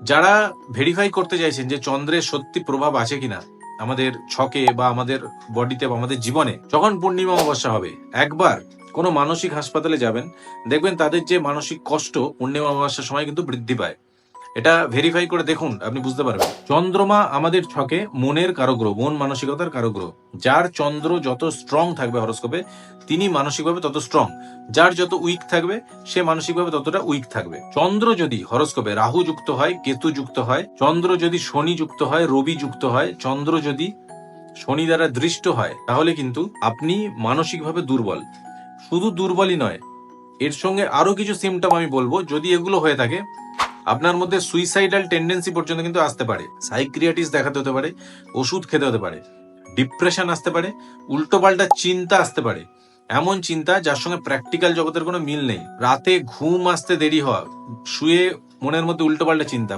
যারা ভেরিফাই করতে চাইছেন যে চন্দ্রের সত্যি প্রভাব আছে কিনা আমাদের ছকে বা আমাদের বডিতে বা আমাদের জীবনে, যখন পূর্ণিমা অমাবস্যা হবে একবার কোনো মানসিক হাসপাতালে যাবেন, দেখবেন তাদের যে মানসিক কষ্ট পূর্ণিমা অমাবস্যার সময় কিন্তু বৃদ্ধি পায়। এটা ভেরিফাই করে দেখুন, আপনি বুঝতে পারবেন। চন্দ্রমা আমাদের ছকে মনের কারগ্রহ, মন মানসিকতার কারগ্রহ। যার চন্দ্র যত স্ট্রং থাকবে হরোস্কোপে, তিনি মানসিকভাবে তত স্ট্রং। যার যত উইক থাকবে, সে মানসিকভাবে ততটা উইক থাকবে। চন্দ্র যদি হরোস্কোপে রাহু যুক্ত হয়, কেতু যুক্ত হয়, চন্দ্র যদি শনি যুক্ত হয়, রবি যুক্ত হয়, চন্দ্র যদি শনি দ্বারা দৃষ্ট হয়, তাহলে কিন্তু আপনি মানসিকভাবে দুর্বল। শুধু দুর্বলই নয়, এর সঙ্গে আরো কিছু সিমটম আমি বলবো। যদি এগুলো হয়ে থাকে, আপনার মধ্যে সুইসাইডাল টেন্ডেন্সি পর্যন্ত কিন্তু আসতে পারে, সাইক্রিয়াটিস দেখাতে হতে পারে, ওষুধ খেতে হতে পারে, ডিপ্রেশন আসতে পারে, উল্টোপাল্টা চিন্তা আসতে পারে, এমন চিন্তা যার সঙ্গে প্র্যাকটিক্যাল জগতের কোনো মিল নেই। রাতে ঘুম আসতে দেরি হওয়া, শুয়ে মনের মধ্যে উল্টোপাল্টা চিন্তা,